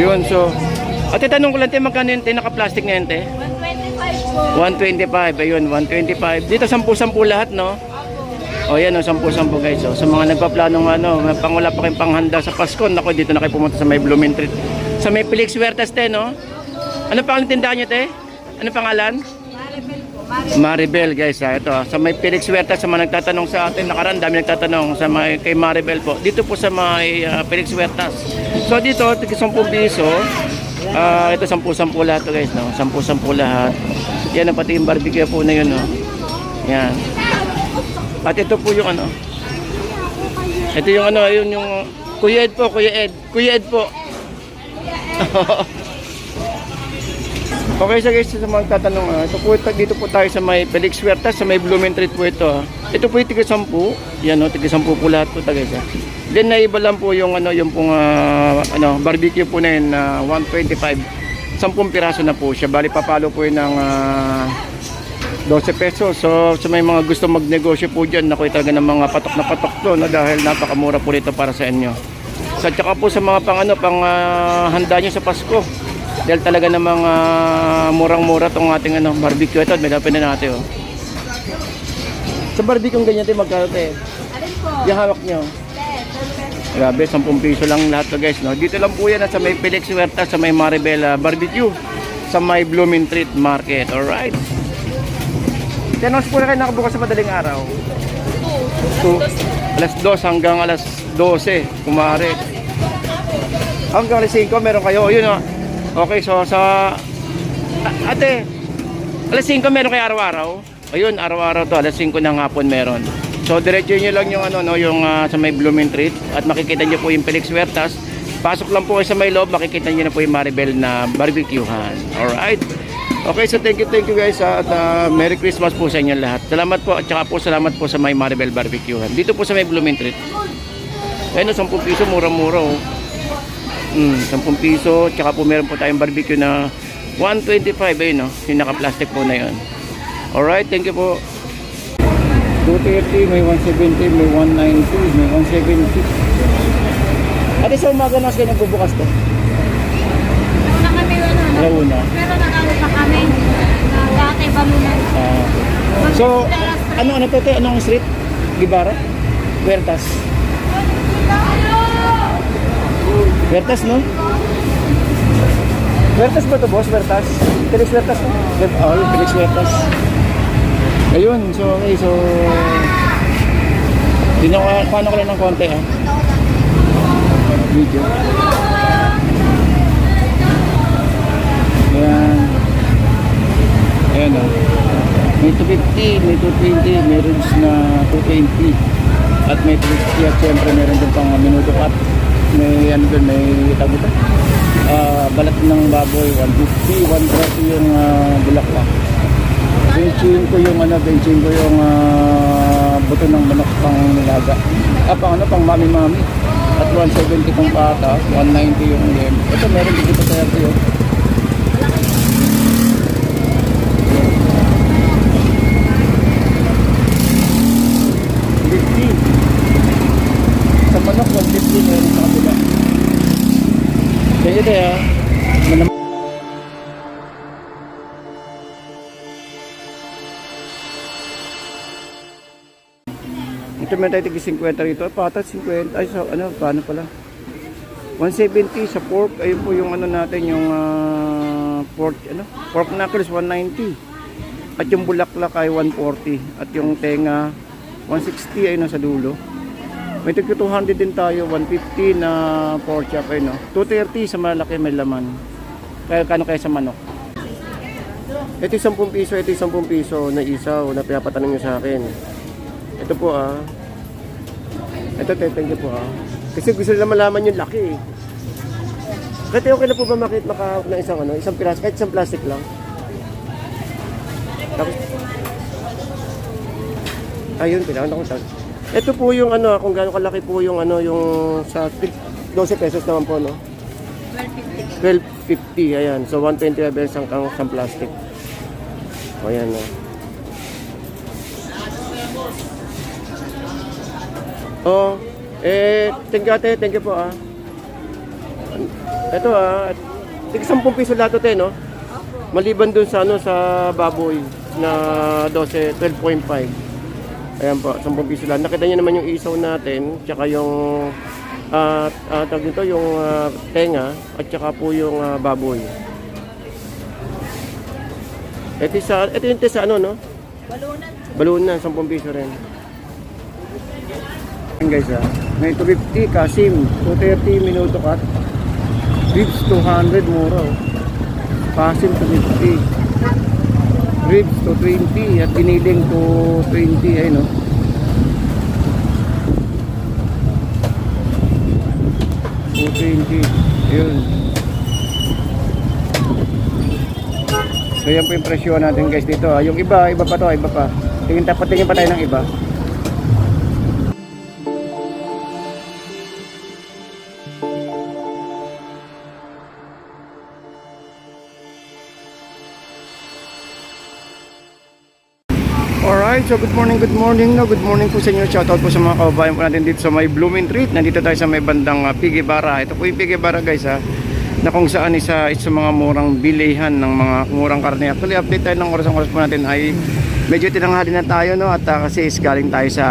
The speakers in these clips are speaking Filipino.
Ayun, so. Ate, tanong ko lang tayo, magkano yung naka-plastic na yan, te? 125 po. 125, ayun, 125. Dito, 10-10 lahat, no? O yan, o, 10-10 guys. So, sa mga nagpaplanong pangwala pa kayong panghanda sa Pasko, nako, dito na kayo pumunta sa may Blooming Treat. Sa may Felix Huertas, te, no? Ano pangalan tindahan nyo, te? Ano pangalan? Maribel po. Maribel, guys, ha. Ito, sa may Felix Huertas, sa mga nagtatanong sa atin, nakaraan, dami nagtatanong sa may, kay Maribel po. Dito po sa may Felix Huertas. So, dito, 10 piso. Ito 10-10 lahat to, guys, no? 10-10 lahat. Yan, pati yung barbecue po na yun, no? Yan. At ito po yung ano. Ito yung ano, yun yung Kuya Ed po, Kuya Ed po. Okay, so guys, sa mga tatanong, ito po, dito po tayo sa may Felix Huertas, sa may Blooming Treat po ito. Ito po yung tiga-10. Yan, no, tiga-10 po lahat po, guys. Then naiba lang po yung ano, yung pong barbecue po na yun, 125. 10 piraso na po siya. Bali papalo po yun ng 12 pesos. So sa may mga gusto magnegosyo po dyan, naku, talaga ng mga patok na patok to, no, dahil napakamura po nito para sa inyo. So tsaka po sa mga pang handa nyo sa Pasko, dahil talaga ng mga murang-mura tong ating barbecue. Ito, may lapin na natin, oh. Sa barbecue ganyan tayo magkano tayo? Alin po? Yung hawak nyo. Grabe, 10 piso lang lahat to, guys, no? Dito lang po yan sa may Felix Huertas, sa may Maribel Barbecue, sa may Blooming Treat Market. Alright. Tenos po na kayo nakabukas sa madaling araw. 2. Alas 2 hanggang alas 12. Kumare. Hanggang alas 5 meron kayo. Yun, o. Okay, so sa... ate, alas 5 meron kayo araw-araw? Ayun, araw-araw to. Alas 5 ng hapon meron. So diretso nyo lang yung yung sa may Blooming Treat at makikita nyo po yung Felix Huertas. Pasok lang po kayo sa may loob, makikita nyo na po yung Maribel na barbecuehan. Alright. Okay, so thank you guys, at Merry Christmas po sa inyo lahat. Salamat po, at saka po salamat po sa may Maribel barbecuehan. Dito po sa may Blooming Treat. Ayun, 10 piso, mura-mura, oh. 10 piso, tsaka po meron po tayong barbecue na 125, ayun, no? Yung naka-plastic po na yun. Alright, thank you po. 230, may 170, may 190, may 170. Ate, sa umaga na kayo nagbubukas to? Una kami, Launa. pero nakano pa kami. Dati ba muna? So, ano to? Anong street? Gibara? Huertas? Huertas, no? Huertas ba to, boss? Huertas? Felix Huertas, no? Oh, yung Felix Huertas. Ayun, so okay, so paano ko lang ng konti, ah. Video. Ayan, oh. May 250, may 220, may ribs na 220 at may 350 at syempre meron din pang minuto cut. May ano doon, may tabuta, balat ng baboy, 150, 130 yung bulaklak. Benching ko yung buto ng manok pang nilaga. Pang mami-mami. At 170 pang pata, 190 yung lim. Ito meron dito sa ito. 50. Sa manok 150 meron sa kabila. Kaya kaya ito may tayo tig 50 rito. Patat 50. Ay, so ano, paano pala? 170 sa pork. Ayun po yung ano natin, yung pork knuckles 190. At yung bulaklak ay 140. At yung tenga 160 ay nasa dulo. May tig 200 din tayo, 150 na pork chop ay no. 230 sa malaki may laman. Kaya kano kaya sa manok? Ito yung 10 piso, ito yung 10 piso na isaw na pinapatanong nyo sa akin. Ito po ito, thank you po kasi gusto nila malaman yung laki eh. Kasi okay na po ba makahawak ng isang piraso, kahit isang plastic lang? Tapos ayun, kailangan ako tag. Ito po yung kung gaano kalaki po yung yung sa 12 pesos naman po, no? 12.50, ayan. So 125 pesos ang plastic. O ayan, no? Thank you ate, thank you po Ito tig 10 piso lahat ito, no? Maliban dun sa sa baboy na 12.5. Ayan po, 10 piso lang. Nakita niyo naman yung isaw natin, tsaka yung tawag dito, yung tenga, at tsaka po yung baboy. Ito yung sa ano, no? Balunan, 10 piso rin. Ayan guys, may 250, kasim, 230, minuto cut. Ribs, 200, mura, oh. Kasim, 250. Ribs, 220, at giniling, 220, ayun, no? Yun. So yan po yung presyo natin guys dito. Yung iba pa to, iba pa. Tingin pa tayo ng iba. Alright, so good morning, no? Good morning po sa inyo. Shoutout po sa mga kababayan po natin dito sa may Blooming Treat. Nandito tayo sa may bandang Piggy Bara. Ito po yung Piggy Bara guys, na kung saan isa sa mga murang bilihan ng mga murang karne. Actually, update tayo ng oras po natin ay medyo tinanghali na tayo, no? At kasi galing tayo sa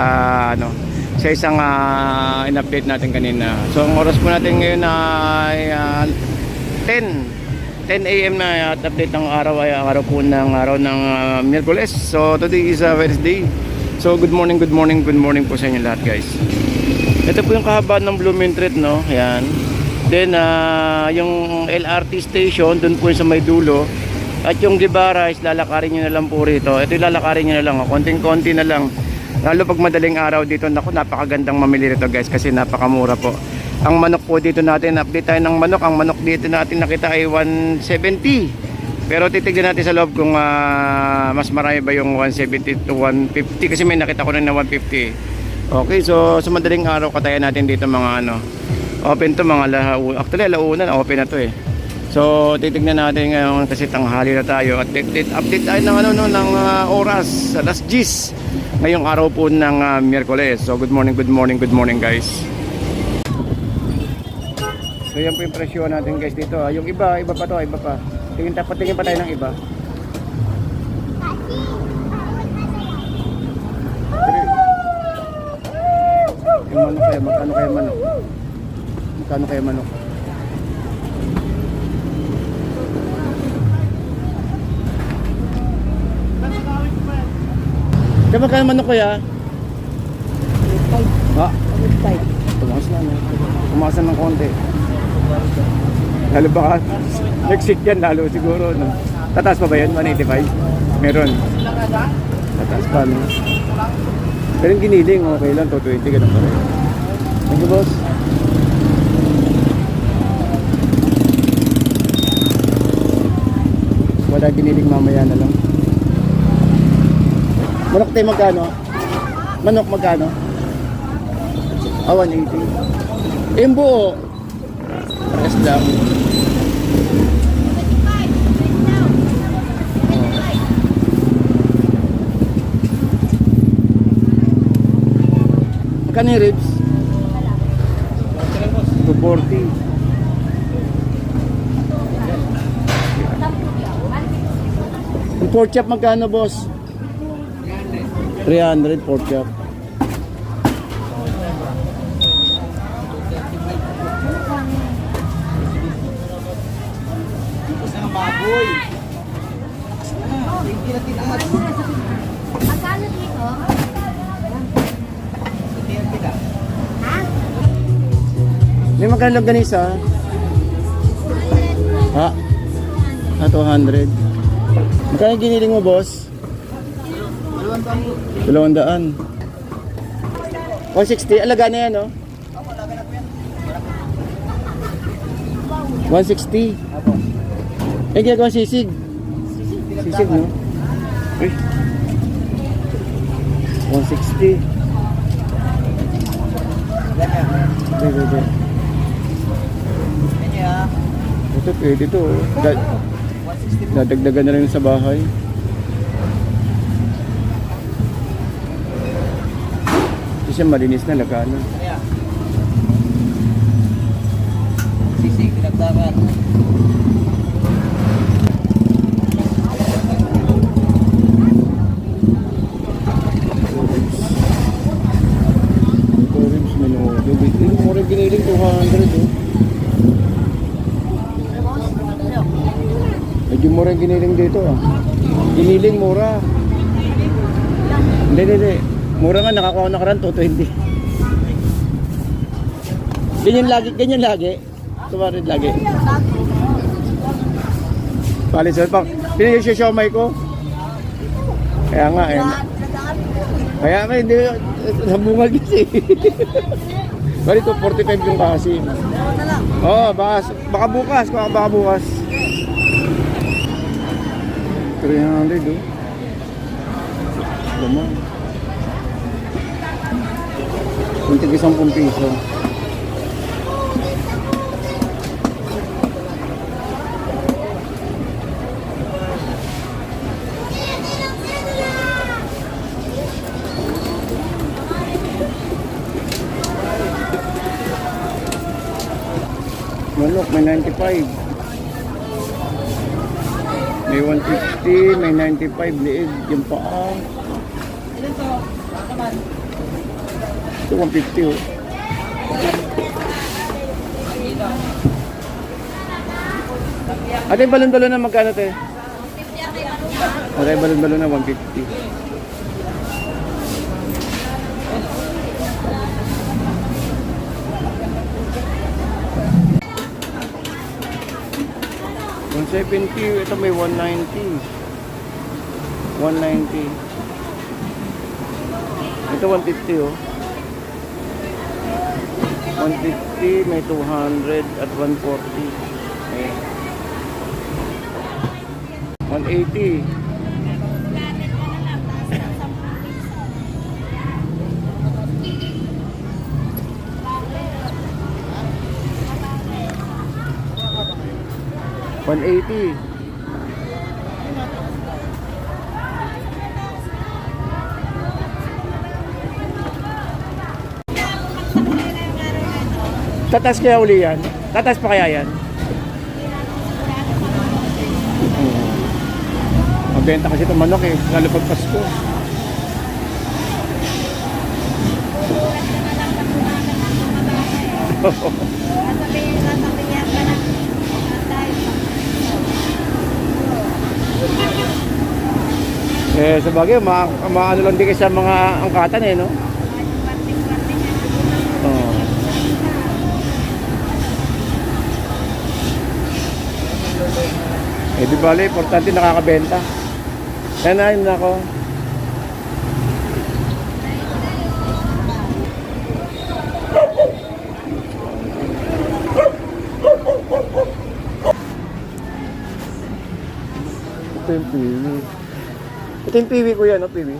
sa isang in-update natin kanina. So ang oras po natin ngayon ay 10 AM na at update ng araw ay ang araw ng Miyerkules. So today is Wednesday. So good morning po sa inyo lahat guys. Ito po yung kahabaan ng Blooming Treat, no? Ayan. Then yung LRT station doon po yung sa may dulo. At yung Gibara is lalakarin nyo na lang po rito. Ito yung lalakarin nyo na lang, konting-konti na lang. Lalo pag madaling araw dito, naku, napakagandang mamili rito guys kasi napakamura po. Ang manok po dito natin, update tayo ng manok. Ang manok dito natin nakita ay 170. Pero titignan natin sa loob kung mas marami ba yung 170 to 150. Kasi may nakita ko rin na 150. Okay, so sa madaling araw katayan natin dito mga open to mga actually alauna na open na to eh. So titignan natin ngayon kasi tanghali na tayo at update tayo ng ng oras alas 10 ngayong araw po ng Miyerkules. So good morning guys. So yan po yung presyo natin guys dito. Yung iba pa to, iba pa. Tingin pa tayo ng iba. Yung manok kaya, magkano kaya manok? Magkano kaya manok? Kaya magkano manok kaya? Tumakas na, no? Tumakas na ng konti. Lalo baka next week yan lalo siguro, no? Tataas pa ba yun? 185? Meron. Tataas pa, no? Pero yung giniling, okay lang, 220, ganun pa rin. Thank you, boss. Wala giniling, mamaya na lang. Manok tayo magkano? Manok magkano? 180. Yung buo. Pares lang. Magkano yung ribs? 240. Yung pork chop magkano, boss? 300 pork chop. Magkano dito? May magkano lang ganisa? Ha? 200. Magkano yung giniling mo, boss? 200. 160. Alaga na yan, no? 160. Eh, ginagawa sisig. Sisig, no? Eh. 160. Pwede. Ito pwede to. Dadagdagan na rin sa bahay. Ito siya malinis na lagano. Sisig, pinagdakan. Ito ribs menudo. Yung mura giniling 200 oh. Medyo mura yung giniling dito ah. Giniling mura. Hindi. Mura nga, nakakuha na ka rin 220. Ganyan lagi. Tumarin lagi. Bali sir, pang pinili siya siomay ko. Kaya nga eh. Kaya nga hindi nabungal kasi. Bali 245 yung kasi. Oo, baka bukas, baka bukas. 300 oh. Lama. Kunti 10 piso. Manok, may 95. May 150, may 95 liig. Yung paa. Ito 150 oh. Ate, balon-balon na magkano te? Ate, balon-balon na 150. $170, ito may 190. 190. Ito 150 oh. 150, may 200 at 140. May 180. $180. Tatas kaya uli yan? Tatas pa kaya yan? Mabenta kasi itong manok eh, lalo pag Pasko. Eh, sa bagay, maano lang din kasi sa mga angkatan eh, no? Oh. Eh, di bale, importante nakakabenta. Yan na, yun ako. Ito yung piwi. Ito yung piwi ko yan, no? Piwi.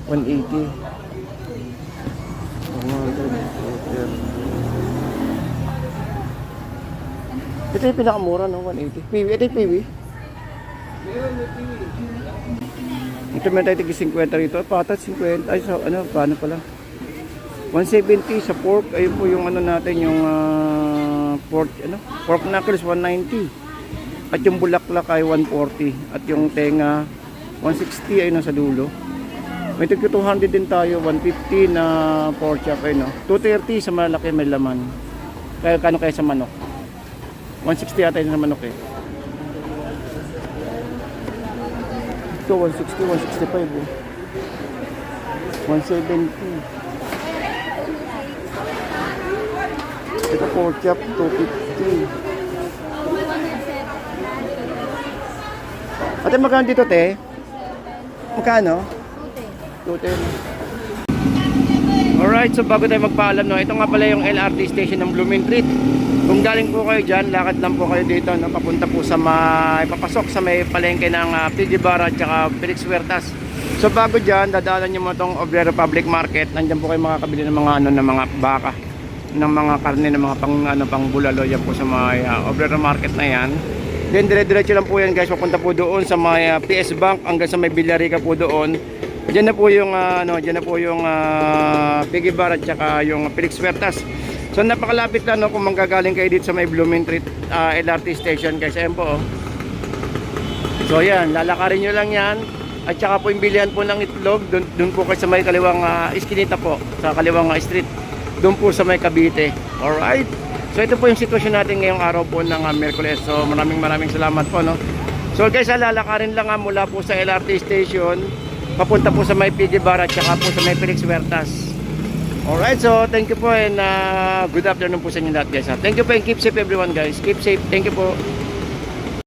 180. Ito yung pinakamura, no? 180. Piwi. Ito yung piwi. Ito may tayo tig 50 rito. Patat 50. Ay, so, ano, paano pala? 170 sa pork. Ayun po yung ano natin, yung pork knuckles 190. At yung bulaklak ay 140. At yung tenga 160 ay nasa dulo. May tig 200 din tayo. 150 na pork chop ay no. 230 sa malaki may laman. Kaya kano kaya sa manok? 160 yata yun sa manok eh. Ito 160, 165 oh. 170. Ito pork chop 250. Ate, magkano dito te? Magkano? 210. Alright, so bago tayo magpaalam, no, ito nga pala yung LRT station ng Blooming Treat. Kung galing po kayo dyan, lakad lang po kayo dito, no, papunta po sa papasok sa may palengke ng PG Bar at saka Felix Huertas. So bago dyan, dadaanan nyo mo itong Obrero Public Market. Nandyan po kayo makakabili ng mga ng mga baka, ng mga karne, ng mga pang bulalo. Yan po sa may Obrero Market na yan. Then dire-diretso lang po yan guys, papunta po doon sa may PS Bank hanggang sa may Villarica po doon. Diyan na po yung diyan na po yung Piggy Bar at saka yung Felix Huertas. So napakalapit lang no, kung manggagaling kayo dito sa may Blooming Street LRT station guys. Ayan po oh. So yan, lalakarin nyo lang yan. At saka po yung bilihan po ng itlog, dun po kayo sa may kaliwang iskinita po, sa kaliwang street. Doon po sa may Cavite. Alright. So ito po yung sitwasyon natin ngayong araw po ng Miyerkules. So maraming salamat po no. So guys, lalakarin lang mula po sa LRT station papunta po sa may PG Bar at saka po sa may Felix Huertas. Alright, so thank you po and good afternoon po sa inyo lahat guys. Thank you po and keep safe everyone guys. Keep safe. Thank you po.